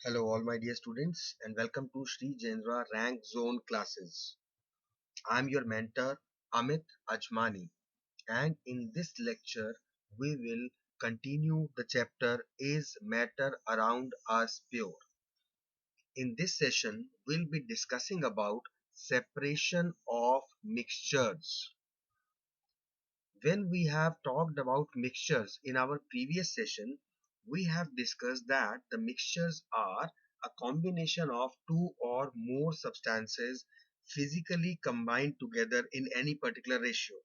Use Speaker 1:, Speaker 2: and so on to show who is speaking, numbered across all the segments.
Speaker 1: Hello, all my dear students, and welcome to Sri Jendra Rank Zone classes. I am your mentor, Amit Ajmani, and in this lecture, we will continue the chapter Is Matter Around Us Pure? In this session, we'll be discussing about separation of mixtures. When we have talked about mixtures in our previous session, we have discussed that the mixtures are a combination of two or more substances physically combined together in any particular ratio,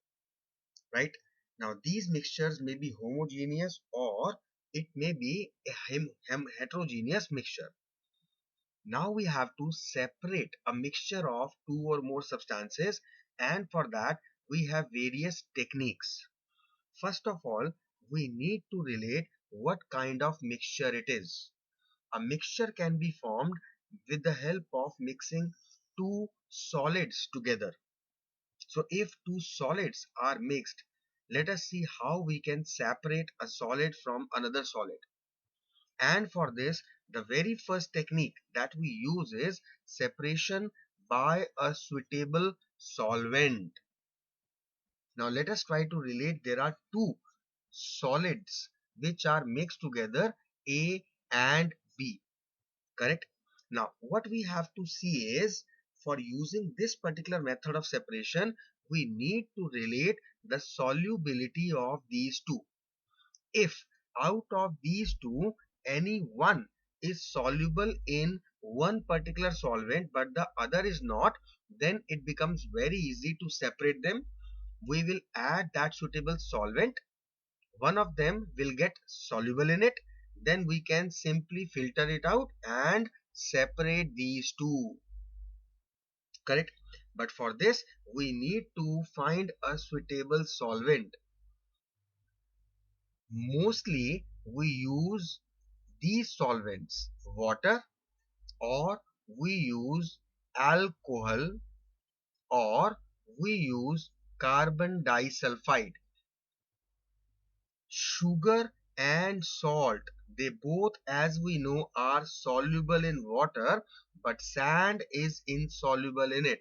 Speaker 1: right? Now, these mixtures may be homogeneous or it may be a heterogeneous mixture. Now we have to separate a mixture of two or more substances, and for that we have various techniques. First of all, we need to relate what kind of mixture it is. A mixture can be formed with the help of mixing two solids together. So if two solids are mixed, let us see how we can separate a solid from another solid. And for this, the very first technique that we use is separation by a suitable solvent. Now let us try to relate. There are two solids which are mixed together, A and B, correct? Now what we have to see is, for using this particular method of separation, we need to relate the solubility of these two. If out of these two any one is soluble in one particular solvent but the other is not, then it becomes very easy to separate them. We will add that suitable solvent, one of them will get soluble in it, then we can simply filter it out and separate these two, correct? But for this we need to find a suitable solvent. Mostly we use these solvents: water, or we use alcohol, or we use carbon disulfide. Sugar and salt, they both, as we know, are soluble in water, but sand is insoluble in it.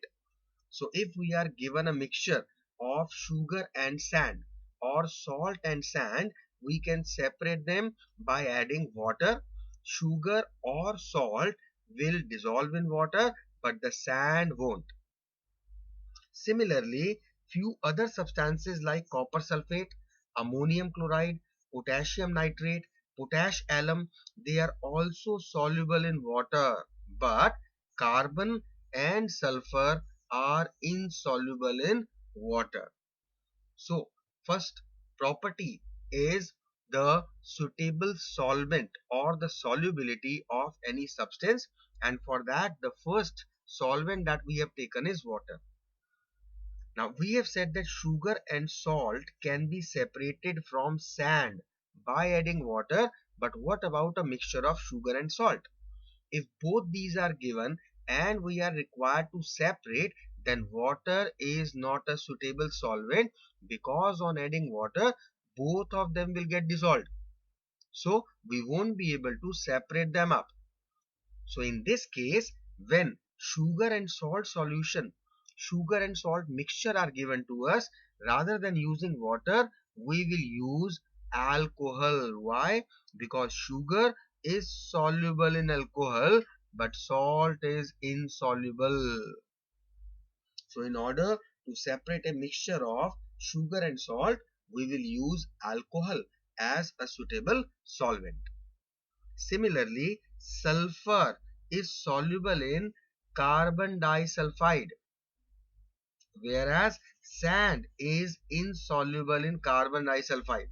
Speaker 1: So if we are given a mixture of sugar and sand or salt and sand, we can separate them by adding water. Sugar or salt will dissolve in water, but the sand won't. Similarly, few other substances like copper sulfate, ammonium chloride, potassium nitrate, potash alum, they are also soluble in water, but carbon and sulfur are insoluble in water. So, first property is the suitable solvent or the solubility of any substance, and for that the first solvent that we have taken is water. Now we have said that sugar and salt can be separated from sand by adding water, but what about a mixture of sugar and salt? If both these are given and we are required to separate, then water is not a suitable solvent, because on adding water, both of them will get dissolved. So we won't be able to separate them up. So in this case, when sugar and salt mixture are given to us, rather than using water, we will use alcohol. Why? Because sugar is soluble in alcohol, but salt is insoluble. So in order to separate a mixture of sugar and salt, we will use alcohol as a suitable solvent. Similarly, sulfur is soluble in carbon disulfide, whereas sand is insoluble in carbon disulfide.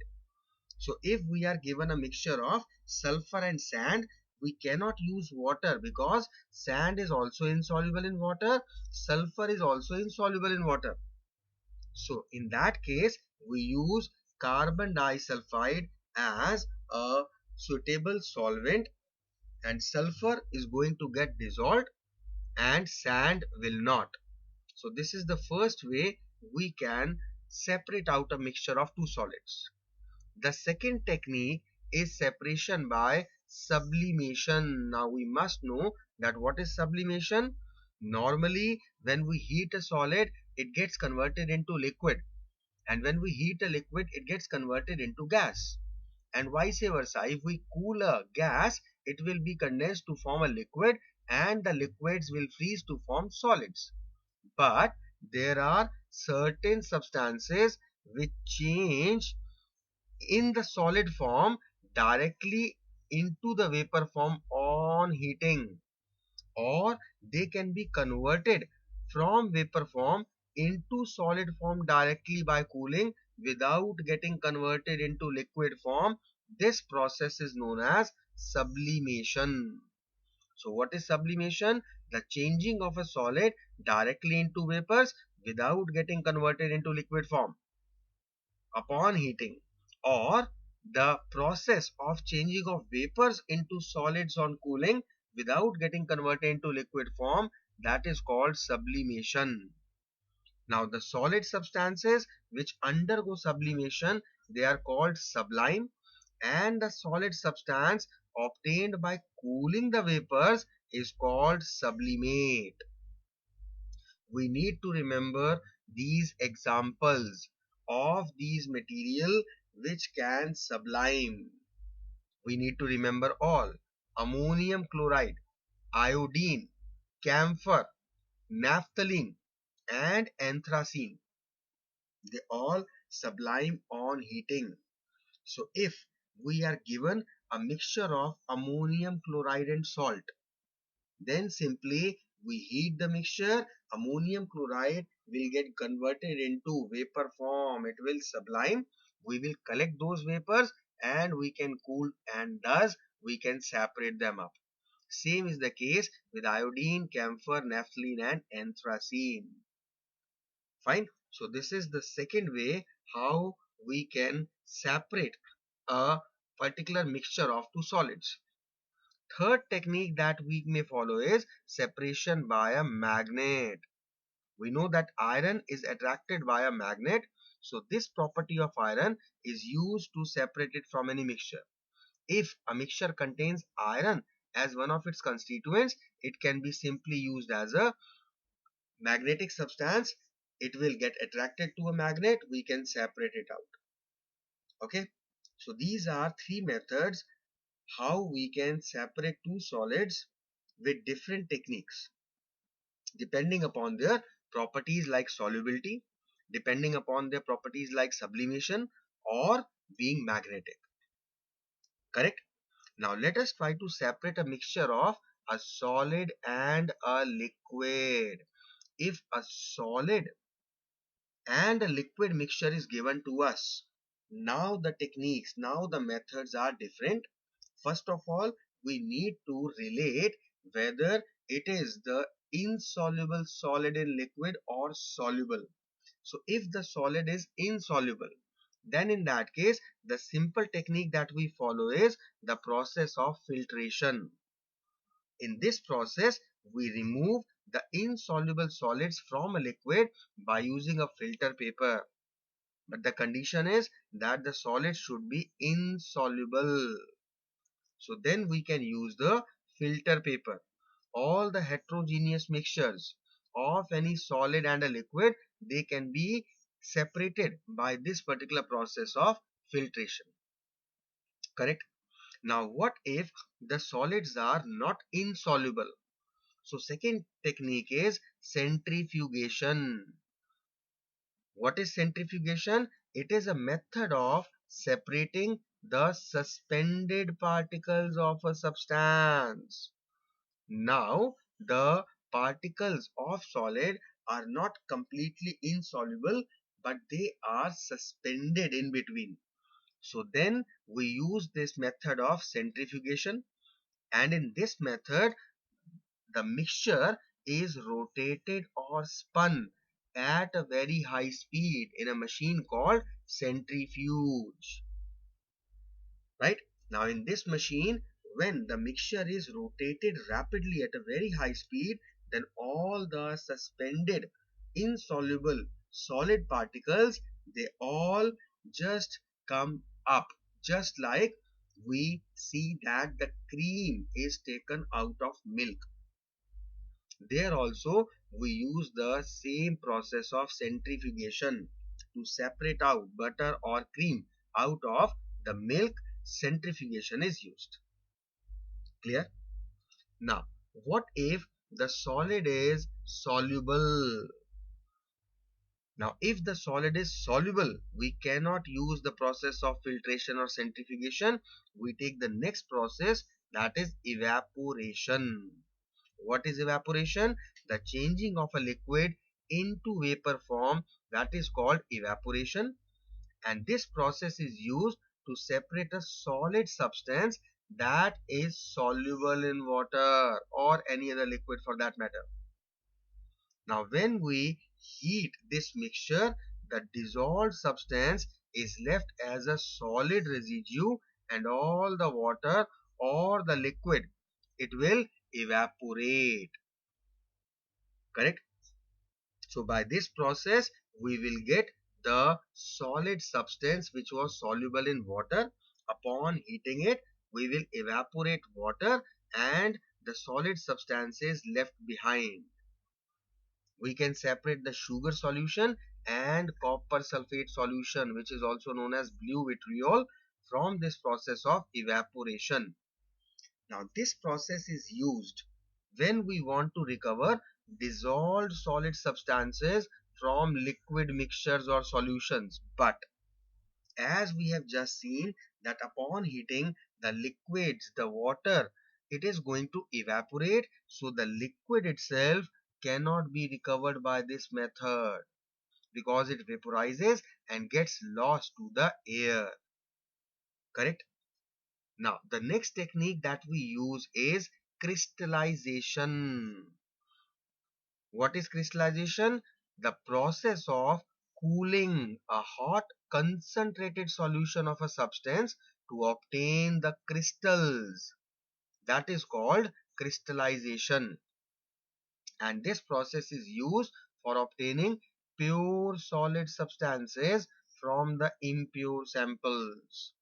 Speaker 1: So if we are given a mixture of sulfur and sand, we cannot use water because sand is also insoluble in water, sulfur is also insoluble in water. So in that case, we use carbon disulfide as a suitable solvent, and sulfur is going to get dissolved and sand will not. So this is the first way we can separate out a mixture of two solids. The second technique is separation by sublimation. Now we must know that what is sublimation. Normally when we heat a solid, it gets converted into liquid, and when we heat a liquid, it gets converted into gas, and vice versa. If we cool a gas, it will be condensed to form a liquid, and the liquids will freeze to form solids. But there are certain substances which change in the solid form directly into the vapor form on heating, or they can be converted from vapor form into solid form directly by cooling without getting converted into liquid form. This process is known as sublimation. So what is sublimation? The changing of a solid directly into vapors without getting converted into liquid form upon heating, or the process of changing of vapors into solids on cooling without getting converted into liquid form, that is called sublimation. Now the solid substances which undergo sublimation, they are called sublime, and the solid substance obtained by cooling the vapors is called sublimate. We need to remember these examples of these material which can sublime. We need to remember all: ammonium chloride, iodine, camphor, naphthalene, and anthracene. They all sublime on heating. So if we are given a mixture of ammonium chloride and salt, then simply we heat the mixture, ammonium chloride will get converted into vapor form, it will sublime, we will collect those vapors and we can cool, and thus we can separate them up. Same is the case with iodine, camphor, naphthalene and anthracene. Fine. So this is the second way how we can separate a particular mixture of two solids. Third technique that we may follow is separation by a magnet. We know that iron is attracted by a magnet. So this property of iron is used to separate it from any mixture. If a mixture contains iron as one of its constituents, it can be simply used as a magnetic substance. It will get attracted to a magnet. We can separate it out. Okay. So these are three methods how we can separate two solids with different techniques depending upon their properties like solubility, depending upon their properties like sublimation or being magnetic. Correct? Now let us try to separate a mixture of a solid and a liquid. If a solid and a liquid mixture is given to us, now the techniques, now the methods are different. First of all, we need to relate whether it is the insoluble solid in liquid or soluble. So if the solid is insoluble, then in that case, the simple technique that we follow is the process of filtration. In this process, we remove the insoluble solids from a liquid by using a filter paper. But the condition is that the solid should be insoluble. So then we can use the filter paper. All the heterogeneous mixtures of any solid and a liquid, they can be separated by this particular process of filtration. Correct? Now what if the solids are not insoluble? So second technique is centrifugation. What is centrifugation? It is a method of separating the suspended particles of a substance. Now, the particles of solid are not completely insoluble, but they are suspended in between. So then we use this method of centrifugation, and in this method the mixture is rotated or spun at a very high speed in a machine called centrifuge. Right? Now in this machine, when the mixture is rotated rapidly at a very high speed, then all the suspended insoluble solid particles, they all just come up, just like we see that the cream is taken out of milk. There also we use the same process of centrifugation to separate out butter or cream out of the milk. Centrifugation is used. Clear? Now, what if the solid is soluble? Now, if the solid is soluble, we cannot use the process of filtration or centrifugation. We take the next process, that is evaporation. What is evaporation? The changing of a liquid into vapor form, that is called evaporation. And this process is used to separate a solid substance that is soluble in water or any other liquid for that matter. Now, when we heat this mixture, the dissolved substance is left as a solid residue, and all the water or the liquid, it will evaporate. Correct? So by this process, we will get the solid substance which was soluble in water. Upon heating it, we will evaporate water and the solid substances left behind. We can separate the sugar solution and copper sulfate solution, which is also known as blue vitriol, from this process of evaporation. Now, this process is used when we want to recover dissolved solid substances from liquid mixtures or solutions. But as we have just seen that upon heating the liquids, the water, it is going to evaporate. So the liquid itself cannot be recovered by this method because it vaporizes and gets lost to the air. Correct? Now, the next technique that we use is crystallization. What is crystallization? The process of cooling a hot concentrated solution of a substance to obtain the crystals. That is called crystallization. And this process is used for obtaining pure solid substances from the impure samples.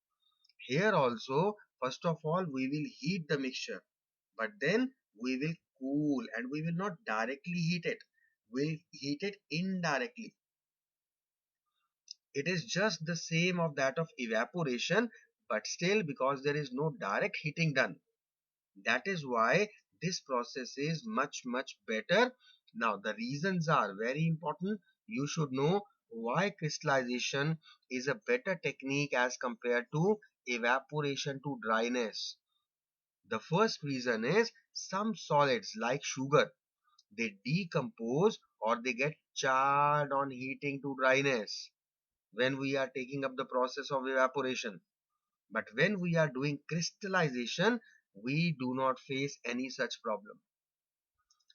Speaker 1: Here also, first of all, we will heat the mixture, but then we will cool, and we will not directly heat it. We'll heat it indirectly. It is just the same of that of evaporation, but still, because there is no direct heating done, that is why this process is much better. Now, the reasons are very important. You should know why crystallization is a better technique as compared to evaporation to dryness. The first reason is some solids like sugar, they decompose or they get charred on heating to dryness when we are taking up the process of evaporation. But when we are doing crystallization, we do not face any such problem.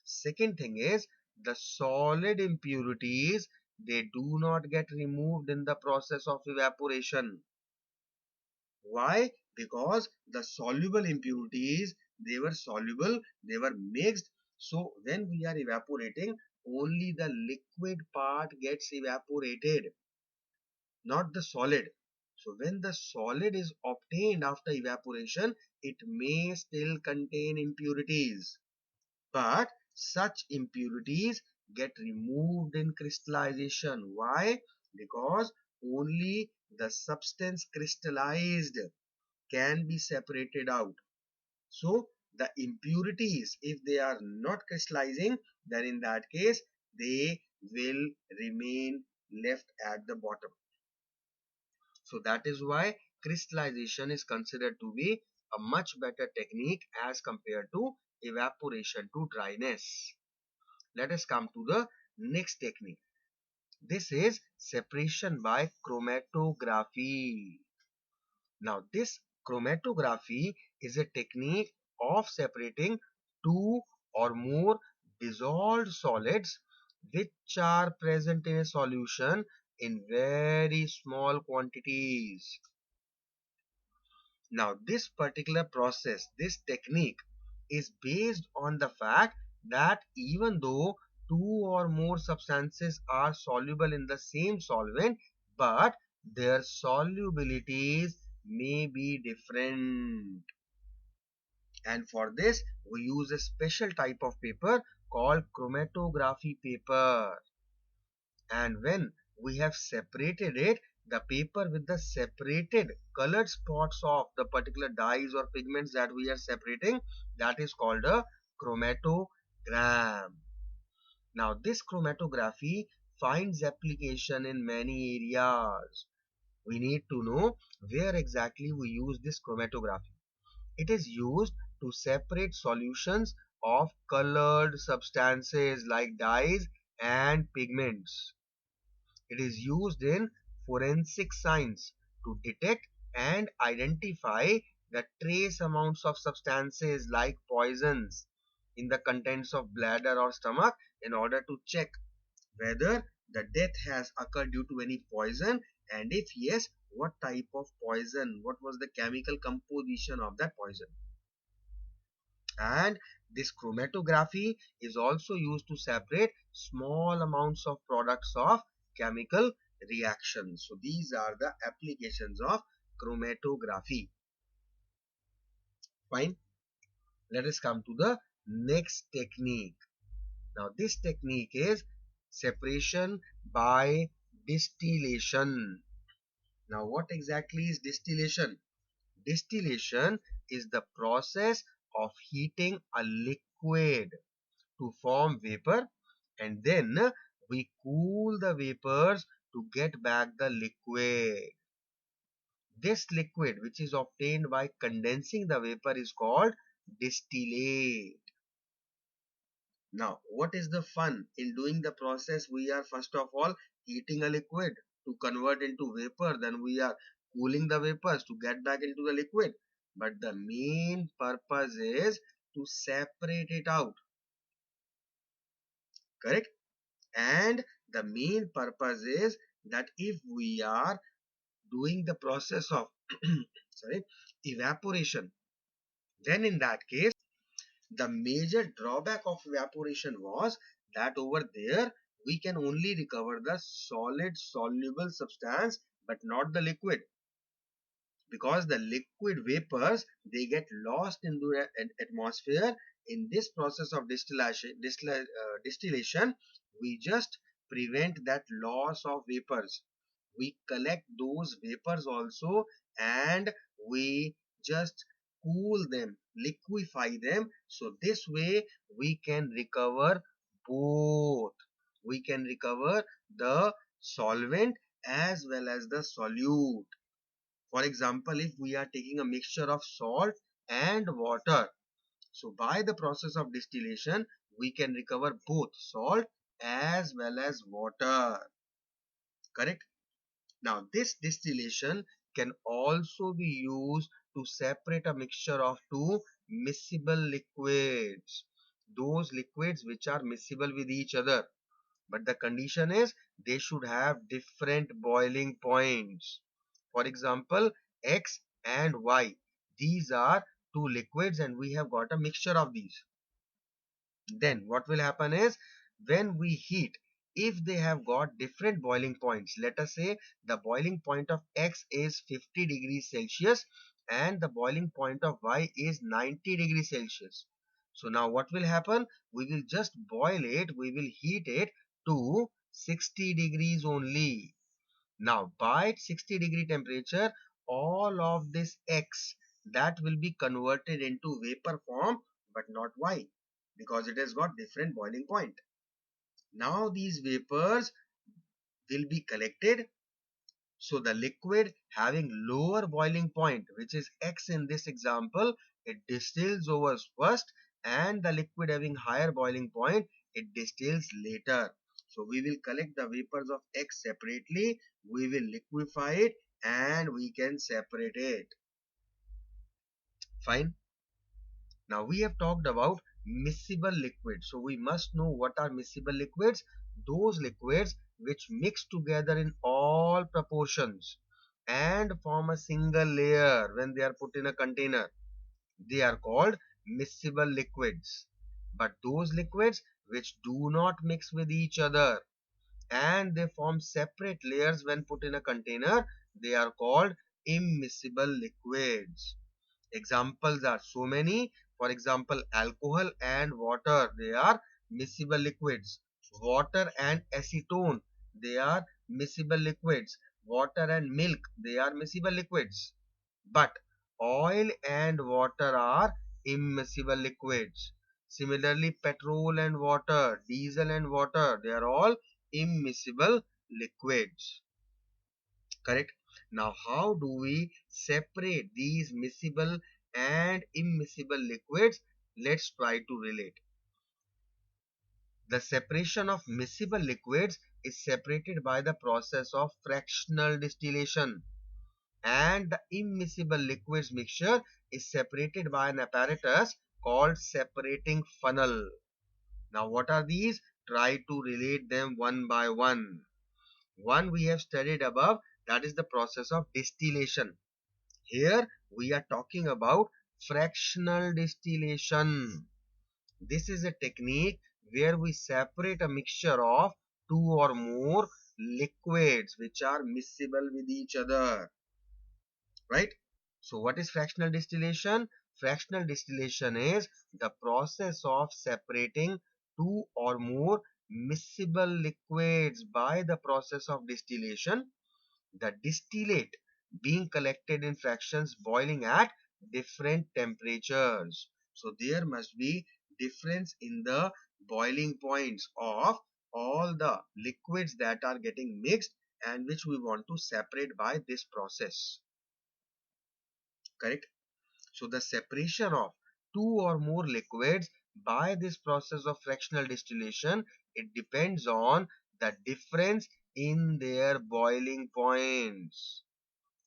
Speaker 1: Second thing is the solid impurities, they do not get removed in the process of evaporation. Why? Because the soluble impurities, they were soluble, they were mixed. So when we are evaporating, only the liquid part gets evaporated, not the solid. So when the solid is obtained after evaporation, it may still contain impurities. But such impurities get removed in crystallization. Why? Because only the substance crystallized can be separated out. So the impurities, if they are not crystallizing, then in that case they will remain left at the bottom. So that is why crystallization is considered to be a much better technique as compared to evaporation to dryness. Let us come to the next technique. This is separation by chromatography. Now, this chromatography is a technique of separating two or more dissolved solids which are present in a solution in very small quantities. Now, this particular process, this technique is based on the fact that even though two or more substances are soluble in the same solvent, but their solubilities may be different. And for this, we use a special type of paper called chromatography paper. And when we have separated it, the paper with the separated colored spots of the particular dyes or pigments that we are separating, that is called a chromatogram. Now this chromatography finds application in many areas. We need to know where exactly we use this chromatography. It is used to separate solutions of colored substances like dyes and pigments. It is used in forensic science to detect and identify the trace amounts of substances like poisons in the contents of bladder or stomach in order to check whether the death has occurred due to any poison, and if yes, what type of poison, what was the chemical composition of that poison. And this chromatography is also used to separate small amounts of products of chemical reactions. So these are the applications of chromatography. Fine. Let us come to the next technique. Now this technique is separation by distillation. Now what exactly is distillation? Distillation is the process of heating a liquid to form vapor, and then we cool the vapors to get back the liquid. This liquid, which is obtained by condensing the vapor, is called distillate. Now, what is the fun in doing the process? We are first of all heating a liquid to convert into vapor, then we are cooling the vapors to get back into the liquid. But the main purpose is to separate it out, correct? And the main purpose is that if we are doing the process of sorry, evaporation, then in that case, the major drawback of evaporation was that over there we can only recover the solid soluble substance but not the liquid, because the liquid vapors, they get lost into the atmosphere. In this process of distillation, we just prevent that loss of vapors. We collect those vapors also, and we just cool them, liquefy them, so this way we can recover both. We can recover the solvent as well as the solute. For example, if we are taking a mixture of salt and water, so by the process of distillation, we can recover both salt as well as water. Correct? Now, this distillation can also be used to separate a mixture of two miscible liquids. Those liquids which are miscible with each other. But the condition is they should have different boiling points. For example, X and Y. These are two liquids and we have got a mixture of these. Then what will happen is when we heat, if they have got different boiling points, let us say the boiling point of X is 50 degrees Celsius and the boiling point of Y is 90 degrees Celsius. So now what will happen? We will just boil it, we will heat it to 60 degrees only. Now by 60-degree temperature, all of this X, that will be converted into vapor form but not Y, because it has got different boiling point. Now these vapors will be collected. So the liquid having lower boiling point, which is X in this example, it distills over first, and the liquid having higher boiling point, it distills later. So we will collect the vapors of X separately, we will liquefy it, and we can separate it. Fine. Now we have talked about miscible liquids. So we must know what are miscible liquids. Those liquids which mix together in all proportions and form a single layer when they are put in a container. They are called miscible liquids. But those liquids which do not mix with each other and they form separate layers when put in a container, they are called immiscible liquids. Examples are so many. For example, alcohol and water, they are miscible liquids. Water and acetone, they are miscible liquids. Water and milk, they are miscible liquids. But oil and water are immiscible liquids. Similarly, petrol and water, diesel and water, they are all immiscible liquids. Correct? Now, how do we separate these miscible and immiscible liquids? Let's try to relate. The separation of miscible liquids is separated by the process of fractional distillation, and the immiscible liquids mixture is separated by an apparatus called separating funnel. Now, what are these? Try to relate them one by one. One we have studied above, that is the process of distillation. Here we are talking about fractional distillation. This is a technique where we separate a mixture of two or more liquids which are miscible with each other. Right? So what is fractional distillation? Fractional distillation is the process of separating two or more miscible liquids by the process of distillation, the distillate being collected in fractions boiling at different temperatures. So there must be difference in the boiling points of all the liquids that are getting mixed and which we want to separate by this process. Correct? So the separation of two or more liquids by this process of fractional distillation, it depends on the difference in their boiling points.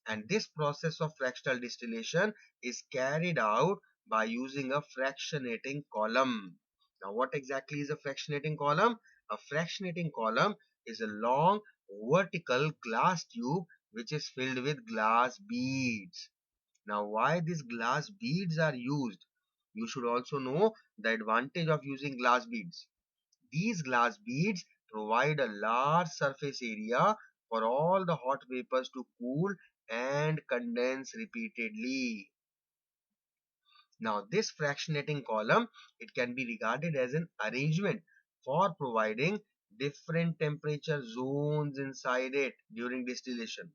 Speaker 1: And this process of fractional distillation is carried out by using a fractionating column. Now, what exactly is a fractionating column? A fractionating column is a long vertical glass tube which is filled with glass beads. Now, why these glass beads are used? You should also know the advantage of using glass beads. These glass beads provide a large surface area for all the hot vapors to cool and condense repeatedly. Now, this fractionating column, it can be regarded as an arrangement for providing different temperature zones inside it during distillation.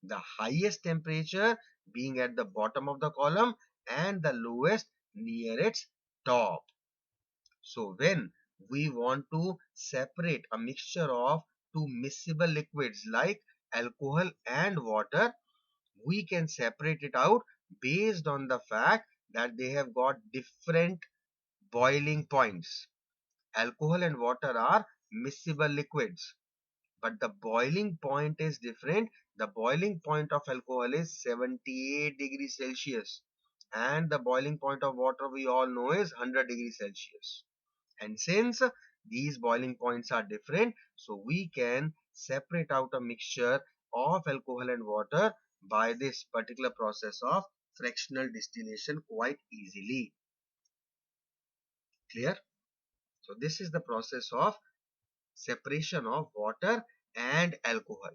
Speaker 1: The highest temperature being at the bottom of the column and the lowest near its top. So when we want to separate a mixture of two miscible liquids like alcohol and water, we can separate it out based on the fact that they have got different boiling points. Alcohol and water are miscible liquids, but the boiling point is different. The boiling point of alcohol is 78 degrees Celsius, and the boiling point of water we all know is 100 degrees Celsius. And since these boiling points are different, so we can separate out a mixture of alcohol and water by this particular process of fractional distillation quite easily. Clear? So this is the process of separation of water and alcohol.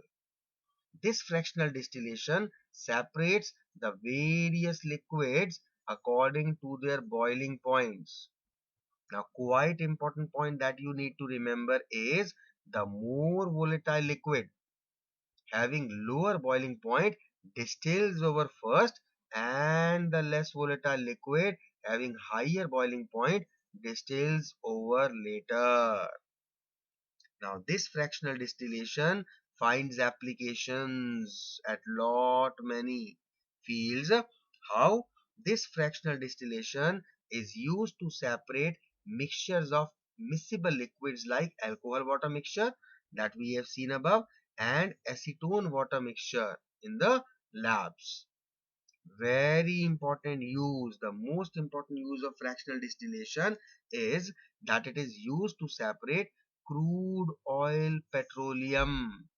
Speaker 1: This fractional distillation separates the various liquids according to their boiling points. Now, quite important point that you need to remember is the more volatile liquid having lower boiling point distills over first, and the less volatile liquid having higher boiling point distills over later. Now, this fractional distillation finds applications at lot many fields. How this fractional distillation is used to separate mixtures of miscible liquids like alcohol water mixture that we have seen above and acetone water mixture in the labs. Very important use, the most important use of fractional distillation is that it is used to separate crude oil petroleum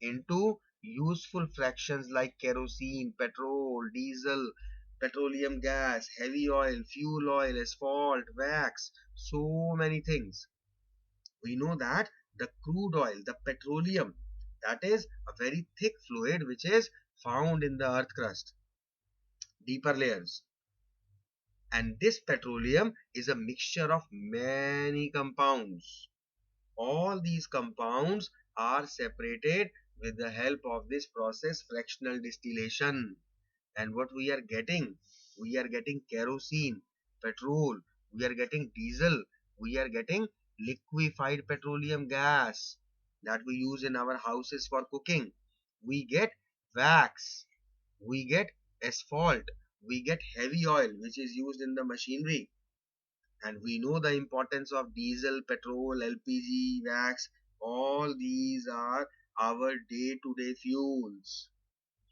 Speaker 1: into useful fractions like kerosene, petrol, diesel, petroleum gas, heavy oil, fuel oil, asphalt, wax, so many things. We know that the crude oil, the petroleum, that is a very thick fluid which is found in the earth crust, deeper layers. And this petroleum is a mixture of many compounds. All these compounds are separated with the help of this process, fractional distillation. And what we are getting? We are getting kerosene, petrol, we are getting diesel, we are getting liquefied petroleum gas that we use in our houses for cooking. We get wax, we get asphalt, we get heavy oil which is used in the machinery. And we know the importance of diesel, petrol, LPG, wax. All these are our day to day fuels.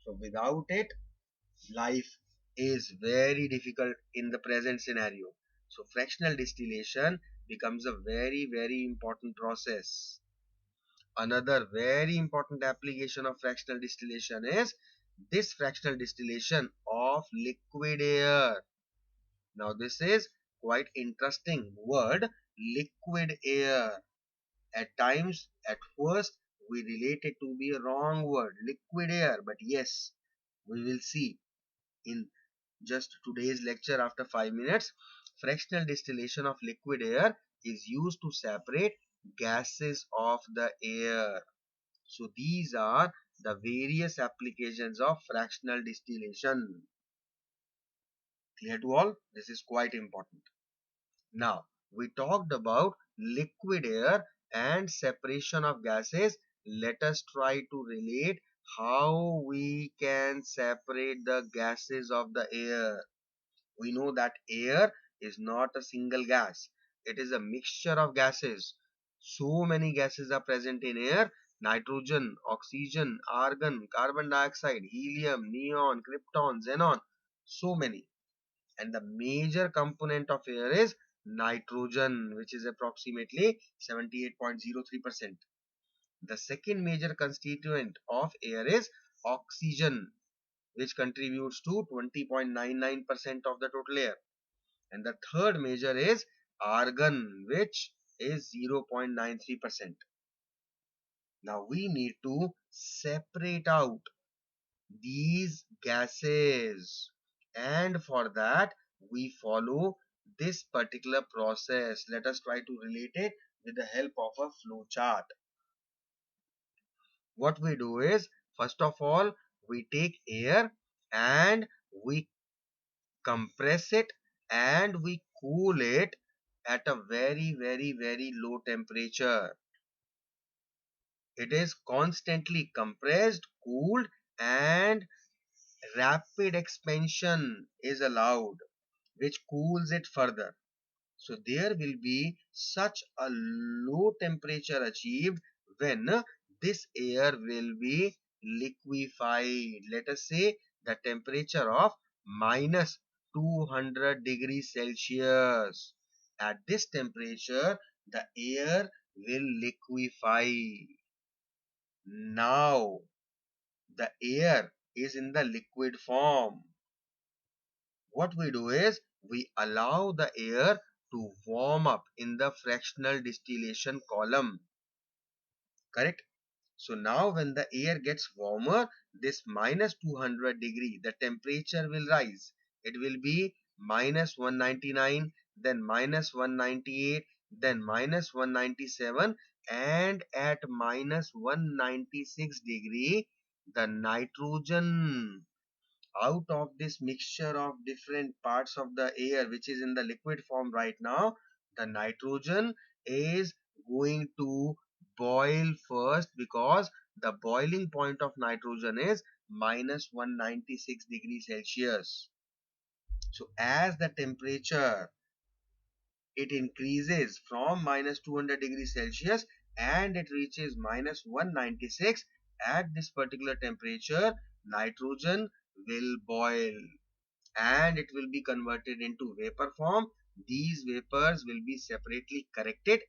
Speaker 1: So without it, life is very difficult in the present scenario. So fractional distillation becomes a very important process. Another very important application of fractional distillation is this fractional distillation of liquid air. Now this is quite interesting word, liquid air. At times, at first, we relate it to be a wrong word, liquid air. But yes, we will see in just today's lecture after 5 minutes. Fractional distillation of liquid air is used to separate gases of the air. So these are the various applications of fractional distillation. Clear to all? This is quite important. Now, we talked about liquid air and separation of gases. Let us try to relate how we can separate the gases of the air. We know that air is not a single gas. It is a mixture of gases. So many gases are present in air: nitrogen, oxygen, argon, carbon dioxide, helium, neon, krypton, xenon. So many. And the major component of air is nitrogen, which is approximately 78.03%. The second major constituent of air is oxygen, which contributes to 20.99% of the total air. And the third major is argon, which is 0.93%. Now we need to separate out these gases, and for that we follow this particular process. Let us try to relate it with the help of a flow chart. What we do is, first of all, we take air and we compress it and we cool it at a very low temperature. It is constantly compressed, cooled, and rapid expansion is allowed, which cools it further. So there will be such a low temperature achieved when this air will be liquefied. Let us say the temperature of minus 200 degrees Celsius. At this temperature, the air will liquefy. Now, the air is in the liquid form. What we do is we allow the air to warm up in the fractional distillation column. Correct? So now when the air gets warmer, this minus 200 degree, the temperature will rise. It will be minus 199, then minus 198, then minus 197, and at minus 196 degree, the nitrogen out of this mixture of different parts of the air which is in the liquid form right now, the nitrogen is going to boil first, because the boiling point of nitrogen is minus 196 degrees Celsius. So as the temperature it increases from minus 200 degrees Celsius and it reaches minus 196, at this particular temperature nitrogen will boil and it will be converted into vapor form. These vapors will be separately corrected,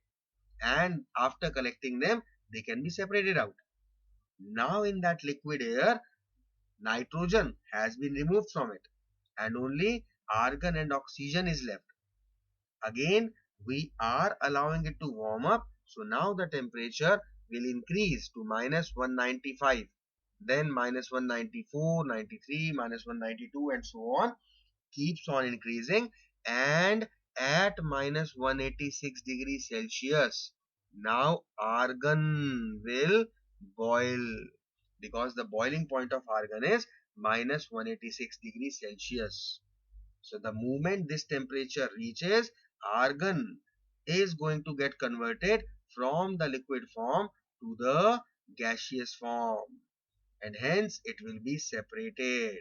Speaker 1: and after collecting them they can be separated out. Now in that liquid air, nitrogen has been removed from it and only argon and oxygen is left. Again we are allowing it to warm up, so now the temperature will increase to minus 195. then minus 194, 93, minus 192, and so on, keeps on increasing, and at minus 186 degrees Celsius, now argon will boil, because the boiling point of argon is minus 186 degrees Celsius. So the moment this temperature reaches, argon is going to get converted from the liquid form to the gaseous form, and hence it will be separated.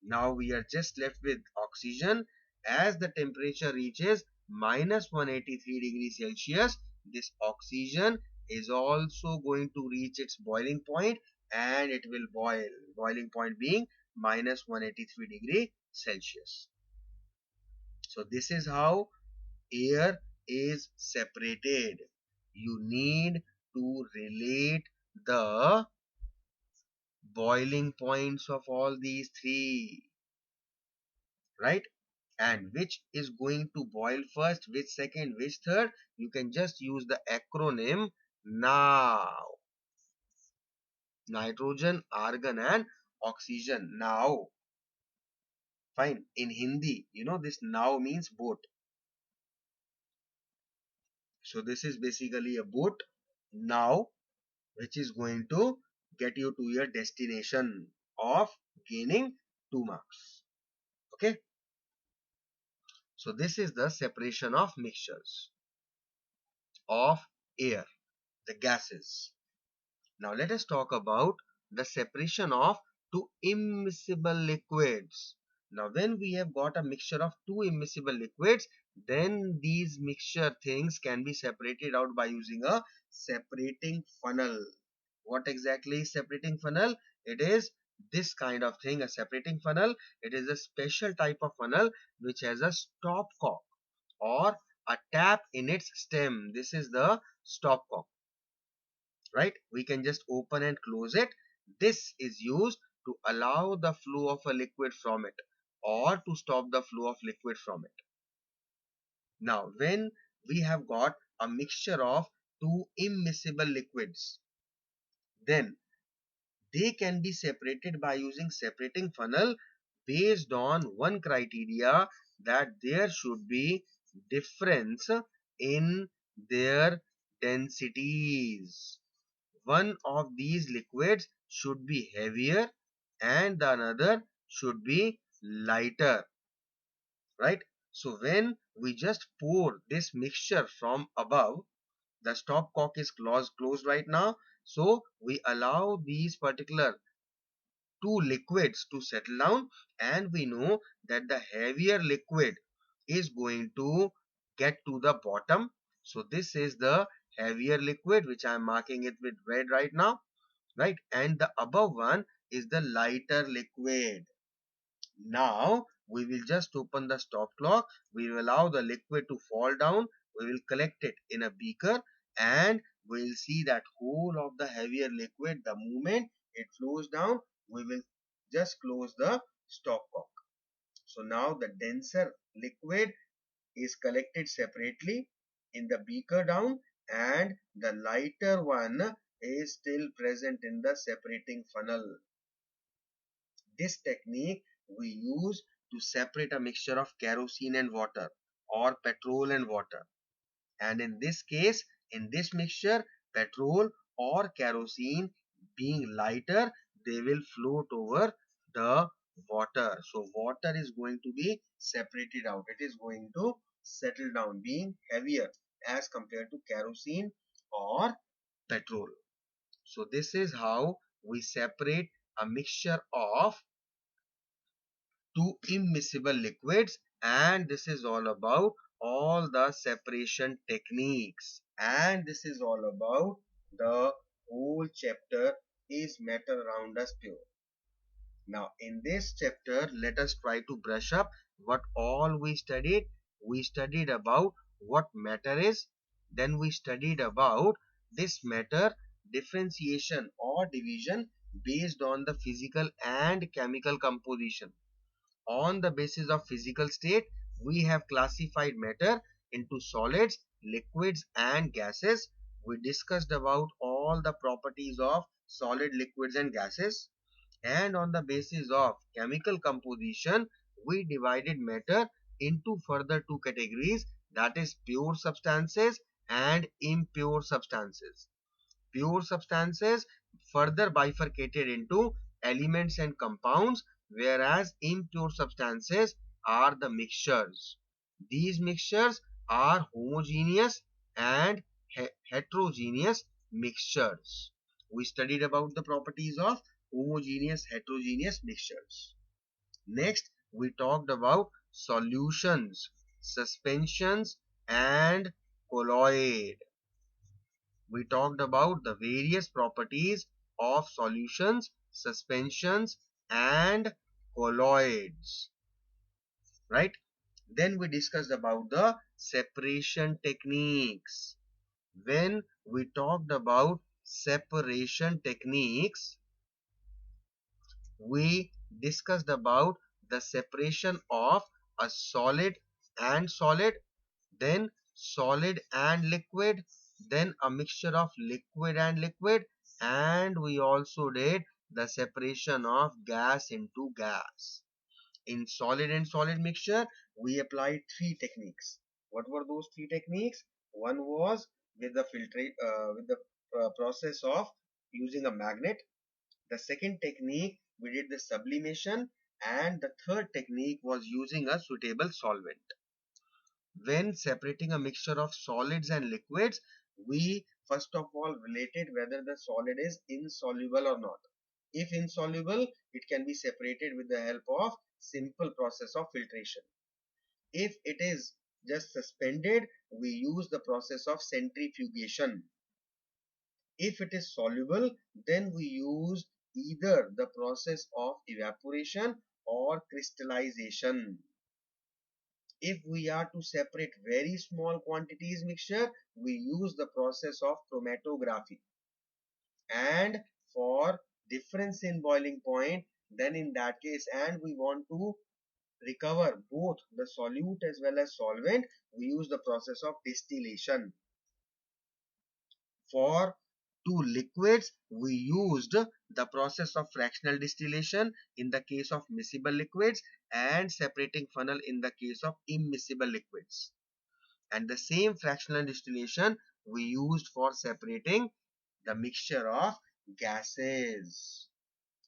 Speaker 1: Now we are just left with oxygen. As the temperature reaches minus 183 degrees Celsius, this oxygen is also going to reach its boiling point, and it will boil. Boiling point being minus 183 degree Celsius. So this is how air is separated. You need to relate the boiling points of all these three, right? And which is going to boil first, which second, which third, you can just use the acronym NOW. Nitrogen, argon, and oxygen. Now, fine. In Hindi, this now means boat. So this is basically a boat now, which is going to get you to your destination of gaining 2 marks. Okay. So this is the separation of mixtures of air, the gases. Now let us talk about the separation of two immiscible liquids. Now when we have got a mixture of two immiscible liquids, then these mixture things can be separated out by using a separating funnel. What exactly is separating funnel? It is this kind of thing, a separating funnel. It is a special type of funnel which has a stopcock or a tap in its stem. This is the stopcock, right? We can just open and close it. This is used to allow the flow of a liquid from it, or to stop the flow of liquid from it. Now when we have got a mixture of two immiscible liquids, then they can be separated by using separating funnel based on one criteria, that there should be difference in their densities. One of these liquids should be heavier and the another should be lighter, right? So when we just pour this mixture from above, the stopcock is closed right now, so we allow these particular two liquids to settle down, and we know that the heavier liquid is going to get to the bottom. So this is the heavier liquid, which I am marking it with red right now, right? And the above one is the lighter liquid. Now we will just open the stop clock. We will allow the liquid to fall down. We will collect it in a beaker, and we will see that whole of the heavier liquid, the moment it flows down, we will just close the stop cock. So now the denser liquid is collected separately in the beaker down, and the lighter one is still present in the separating funnel. This technique we use to separate a mixture of kerosene and water, or petrol and water. And in this case, in this mixture, petrol or kerosene being lighter, they will float over the water. So water is going to be separated out. It is going to settle down, being heavier as compared to kerosene or petrol. So this is how we separate a mixture of two immiscible liquids, and this is all about all the separation techniques, and this is all about the whole chapter, is matter around us pure. Now in this chapter, let us try to brush up what all we studied. We studied about what matter is, then we studied about this matter differentiation or division based on the physical and chemical composition. On the basis of physical state, we have classified matter into solids, liquids, and gases. We discussed about all the properties of solid, liquids and gases. And on the basis of chemical composition, we divided matter into further two categories, that is pure substances and impure substances. Pure substances further bifurcated into elements and compounds, whereas impure substances are the mixtures. These mixtures are homogeneous and heterogeneous mixtures. We studied about the properties of homogeneous, heterogeneous mixtures. Next, we talked about solutions, suspensions, and colloid. We talked about the various properties of solutions, suspensions, and colloids, right? Then we discussed about the separation techniques. When we talked about separation techniques, we discussed about the separation of a solid and solid, then solid and liquid, then a mixture of liquid and liquid, and we also did the separation of gas into gas. In solid and solid mixture, we applied three techniques. What were those three techniques? One was with the process of using a magnet. The second technique, we did the sublimation, and the third technique was using a suitable solvent. When separating a mixture of solids and liquids, we first of all related whether the solid is insoluble or not. If insoluble, it can be separated with the help of simple process of filtration. If it is just suspended, we use the process of centrifugation. If it is soluble, then we use either the process of evaporation or crystallization. If we are to separate very small quantities mixture, we use the process of chromatography. And for difference in boiling point, then in that case, and we want to recover both the solute as well as solvent, we use the process of distillation. For two liquids, we used the process of fractional distillation in the case of miscible liquids and separating funnel in the case of immiscible liquids. And the same fractional distillation we used for separating the mixture of gases.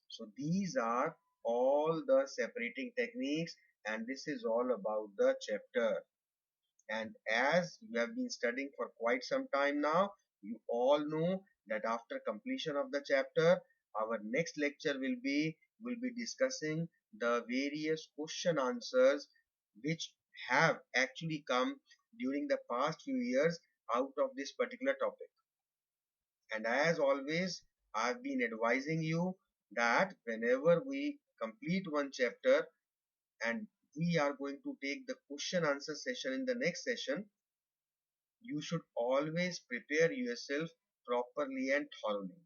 Speaker 1: So these are all the separating techniques, and this is all about the chapter. And as you have been studying for quite some time now, you all know that after completion of the chapter, our next lecture will be discussing the various question answers which have actually come during the past few years out of this particular topic. And as always, I've been advising you that whenever we complete one chapter and we are going to take the question answer session in the next session, you should always prepare yourself properly and thoroughly.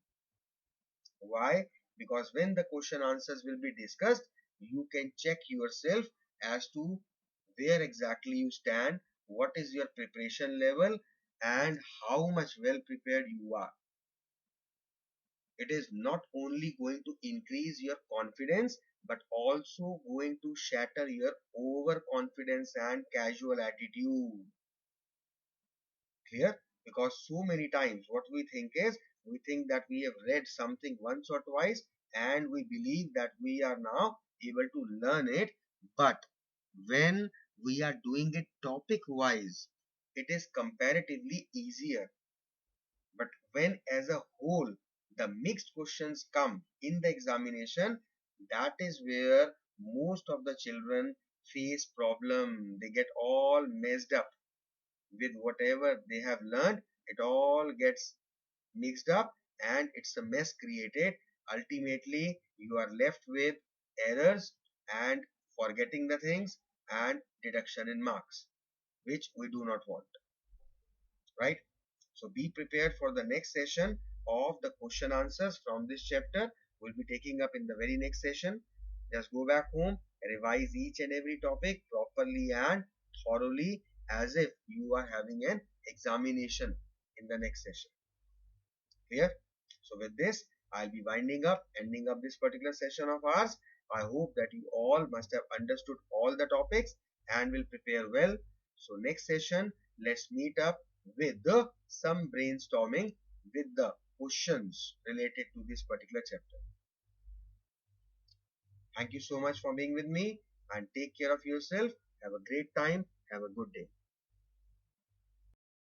Speaker 1: Why? Because when the question answers will be discussed, you can check yourself as to where exactly you stand, what is your preparation level, and how much well prepared you are. It is not only going to increase your confidence but also going to shatter your overconfidence and casual attitude. Clear? Because so many times what we think is, we think that we have read something once or twice and we believe that we are now able to learn it, but when we are doing it topic wise, it is comparatively easier. But when as a whole the mixed questions come in the examination, that is where most of the children face problem. They get all messed up with whatever they have learned. It all gets mixed up and it's a mess created. Ultimately, you are left with errors and forgetting the things and deduction in marks, which we do not want, right? So be prepared for the next session of the question answers from this chapter. We'll be taking up in the very next session. Just go back home, revise each and every topic properly and thoroughly as if you are having an examination in the next session. Clear? So with this, I'll be winding up, ending up this particular session of ours. I hope that you all must have understood all the topics and will prepare well. So next session, let's meet up with some brainstorming with the questions related to this particular chapter. Thank you so much for being with me and take care of yourself. Have a great time. Have a good day.